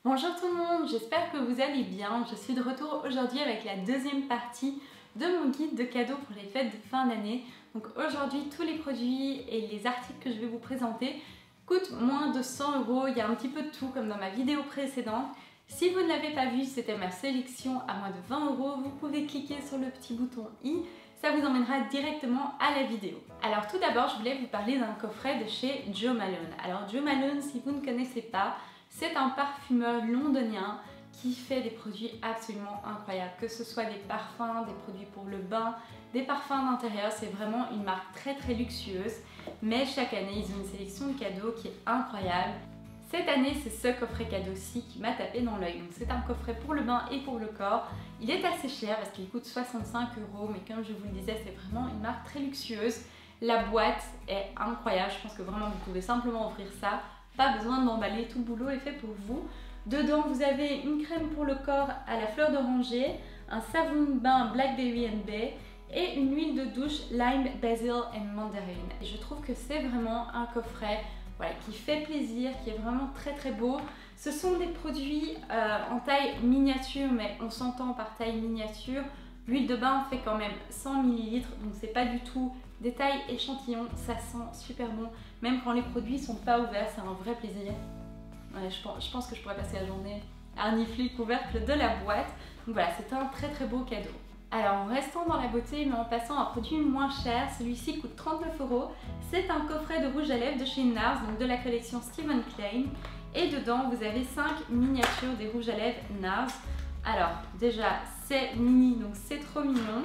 Bonjour tout le monde, j'espère que vous allez bien. Je suis de retour aujourd'hui avec la deuxième partie de mon guide de cadeaux pour les fêtes de fin d'année. Donc aujourd'hui, tous les produits et les articles que je vais vous présenter coûtent moins de 100 €. Il y a un petit peu de tout comme dans ma vidéo précédente. Si vous ne l'avez pas vu, c'était ma sélection à moins de 20 €. Vous pouvez cliquer sur le petit bouton i, ça vous emmènera directement à la vidéo. Alors tout d'abord, je voulais vous parler d'un coffret de chez Jo Malone. Alors Jo Malone, si vous ne connaissez pas, c'est un parfumeur londonien qui fait des produits absolument incroyables, que ce soit des parfums, des produits pour le bain, des parfums d'intérieur. C'est vraiment une marque très luxueuse, mais chaque année ils ont une sélection de cadeaux qui est incroyable. Cette année, c'est ce coffret cadeau-ci qui m'a tapé dans l'œil. Donc c'est un coffret pour le bain et pour le corps. Il est assez cher parce qu'il coûte 65 €, mais comme je vous le disais, c'est vraiment une marque très luxueuse. La boîte est incroyable, je pense que vraiment vous pouvez simplement offrir ça. Pas besoin d'emballer, tout le boulot est fait pour vous. Dedans, vous avez une crème pour le corps à la fleur d'oranger, un savon de bain Blackberry and Bay et une huile de douche Lime, Basil and Mandarin. Et je trouve que c'est vraiment un coffret qui fait plaisir, qui est vraiment très beau. Ce sont des produits en taille miniature, mais on s'entend par taille miniature. L'huile de bain fait quand même 100 ml, donc c'est pas du tout des tailles échantillons, ça sent super bon. Même quand les produits sont pas ouverts, c'est un vrai plaisir. Ouais, je pense que je pourrais passer la journée à renifler le couvercle de la boîte. Donc voilà, c'est un très beau cadeau. Alors en restant dans la beauté, mais en passant à un produit moins cher, celui-ci coûte 39 €. C'est un coffret de rouge à lèvres de chez NARS, donc de la collection Stephen Klein. Et dedans, vous avez 5 miniatures des rouges à lèvres NARS. Alors déjà, c'est mini, donc c'est trop mignon.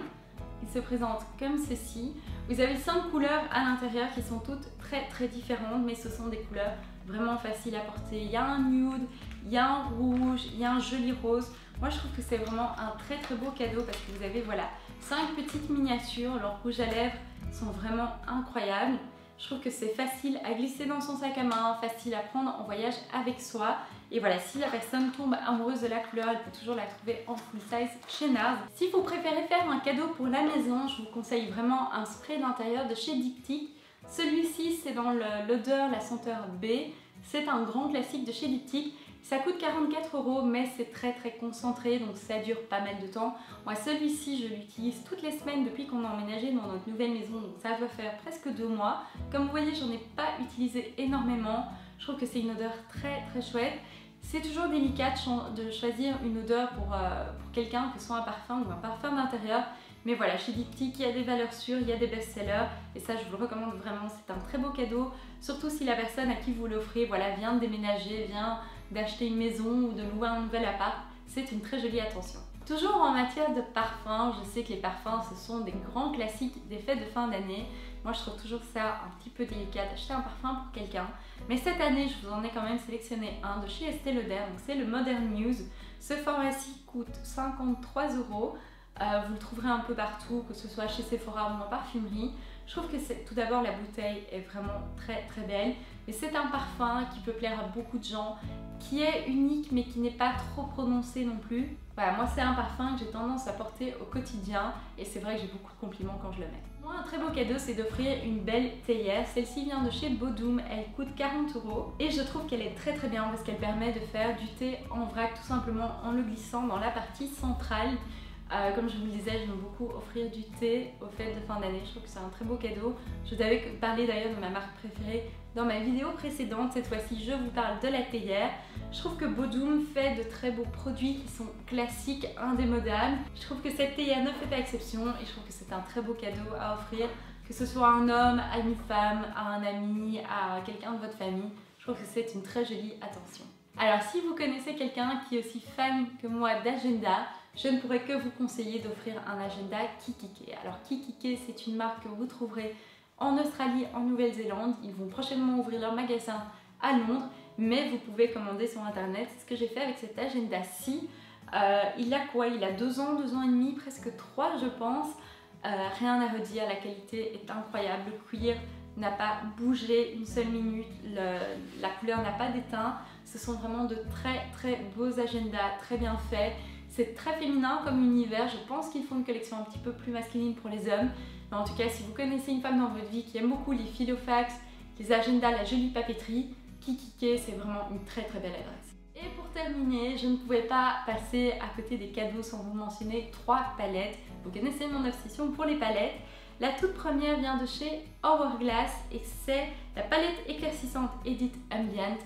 Il se présente comme ceci. Vous avez 5 couleurs à l'intérieur qui sont toutes très différentes, mais ce sont des couleurs vraiment faciles à porter. Il y a un nude, il y a un rouge, il y a un joli rose. Moi je trouve que c'est vraiment un très beau cadeau parce que vous avez 5 petites miniatures. Leurs rouges à lèvres sont vraiment incroyables. Je trouve que c'est facile à glisser dans son sac à main, facile à prendre en voyage avec soi. Et voilà, si la personne tombe amoureuse de la couleur, elle peut toujours la trouver en full size chez NARS. Si vous préférez faire un cadeau pour la maison, je vous conseille vraiment un spray d'intérieur de chez Diptyque. Celui-ci, c'est dans l'odeur, la senteur B. C'est un grand classique de chez Diptyque. Ça coûte 44 €, mais c'est très concentré, donc ça dure pas mal de temps. Moi, celui-ci, je l'utilise toutes les semaines depuis qu'on a emménagé dans notre nouvelle maison, donc ça va faire presque 2 mois. Comme vous voyez, j'en ai pas utilisé énormément. Je trouve que c'est une odeur très chouette. C'est toujours délicat de choisir une odeur pour quelqu'un, que ce soit un parfum ou un parfum d'intérieur. Mais voilà, chez Diptyque, il y a des valeurs sûres, il y a des best-sellers. Et ça, je vous le recommande vraiment. C'est un très beau cadeau. Surtout si la personne à qui vous l'offrez vient de déménager, vient d'acheter une maison ou de louer un nouvel appart. C'est une très jolie attention. Toujours en matière de parfums, je sais que les parfums, ce sont des grands classiques des fêtes de fin d'année. Moi, je trouve toujours ça un petit peu délicat d'acheter un parfum pour quelqu'un. Mais cette année, je vous en ai quand même sélectionné un de chez Estée Lauder. Donc c'est le Modern Muse. Ce format-ci coûte 53 €. Vous le trouverez un peu partout, que ce soit chez Sephora ou en parfumerie. Je trouve que tout d'abord la bouteille est vraiment très belle. Et c'est un parfum qui peut plaire à beaucoup de gens, qui est unique mais qui n'est pas trop prononcé non plus. Voilà, moi c'est un parfum que j'ai tendance à porter au quotidien et c'est vrai que j'ai beaucoup de compliments quand je le mets. Moi, un très beau cadeau, c'est d'offrir une belle théière. Celle-ci vient de chez Bodum, elle coûte 40 € et je trouve qu'elle est très bien parce qu'elle permet de faire du thé en vrac tout simplement en le glissant dans la partie centrale. Comme je vous le disais, j'aime beaucoup offrir du thé aux fêtes de fin d'année. Je trouve que c'est un très beau cadeau. Je vous avais parlé d'ailleurs de ma marque préférée dans ma vidéo précédente. Cette fois-ci, je vous parle de la théière. Je trouve que Bodum fait de très beaux produits qui sont classiques, indémodables. Je trouve que cette théière ne fait pas exception et je trouve que c'est un très beau cadeau à offrir, que ce soit à un homme, à une femme, à un ami, à quelqu'un de votre famille. Je trouve que c'est une très jolie attention. Alors si vous connaissez quelqu'un qui est aussi fan que moi d'agenda, je ne pourrais que vous conseiller d'offrir un agenda Kikiki. Alors Kikiki, c'est une marque que vous trouverez en Australie, en Nouvelle-Zélande. Ils vont prochainement ouvrir leur magasin à Londres, mais vous pouvez commander sur internet. C'est ce que j'ai fait avec cet agenda-ci. Il a quoi? Il a 2 ans, 2 ans et demi, presque 3 je pense. Rien à redire, la qualité est incroyable. Le cuir n'a pas bougé une seule minute, la couleur n'a pas déteint. Ce sont vraiment de très beaux agendas, très bien faits. C'est très féminin comme univers, je pense qu'ils font une collection un petit peu plus masculine pour les hommes. Mais en tout cas, si vous connaissez une femme dans votre vie qui aime beaucoup les filofax, les agendas, la jolie papeterie, Kikiki, c'est vraiment une très belle adresse. Et pour terminer, je ne pouvais pas passer à côté des cadeaux sans vous mentionner 3 palettes. Vous connaissez mon obsession pour les palettes. La toute première vient de chez Hourglass et c'est la palette éclaircissante Edit Ambient.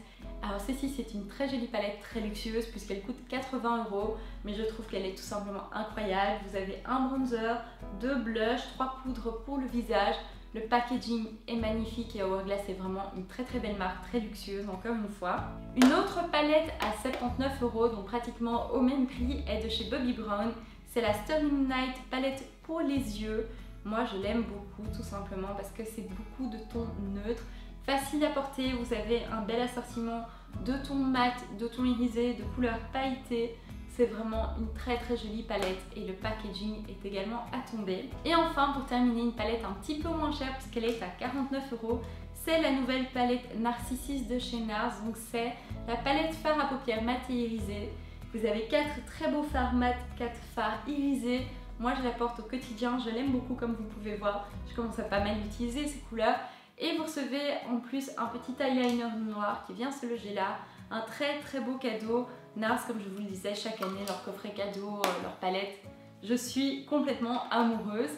Alors celle-ci c'est une très jolie palette, très luxueuse puisqu'elle coûte 80 €, mais je trouve qu'elle est tout simplement incroyable. Vous avez un bronzer, 2 blushs, 3 poudres pour le visage. Le packaging est magnifique et Hourglass est vraiment une très belle marque, très luxueuse encore une fois. Une autre palette à 79 €, donc pratiquement au même prix, est de chez Bobbi Brown. C'est la Sterling Night palette pour les yeux. Moi je l'aime beaucoup tout simplement parce que c'est beaucoup de tons neutres, facile à porter, vous avez un bel assortiment de tons mat, de tons irisés, de couleurs pailletées. C'est vraiment une très jolie palette et le packaging est également à tomber. Et enfin pour terminer, une palette un petit peu moins chère puisqu'elle est à 49 €, c'est la nouvelle palette Narcissus de chez NARS. Donc c'est la palette fard à paupières mat et irisée. Vous avez 4 très beaux fards mat, 4 fards irisés. Moi je la porte au quotidien, je l'aime beaucoup comme vous pouvez voir. Je commence à pas mal utiliser ces couleurs. Et vous recevez en plus un petit eyeliner noir qui vient se loger là. Un très beau cadeau. NARS, comme je vous le disais, chaque année leur coffret cadeau, leur palette. Je suis complètement amoureuse.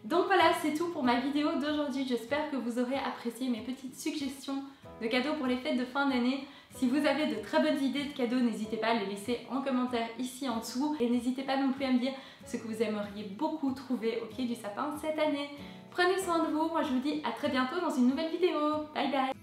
Donc voilà, c'est tout pour ma vidéo d'aujourd'hui. J'espère que vous aurez apprécié mes petites suggestions de cadeaux pour les fêtes de fin d'année. Si vous avez de très bonnes idées de cadeaux, n'hésitez pas à les laisser en commentaire ici en dessous. Et n'hésitez pas non plus à me dire ce que vous aimeriez beaucoup trouver au pied du sapin cette année. Prenez soin de vous, moi je vous dis à très bientôt dans une nouvelle vidéo. Bye bye!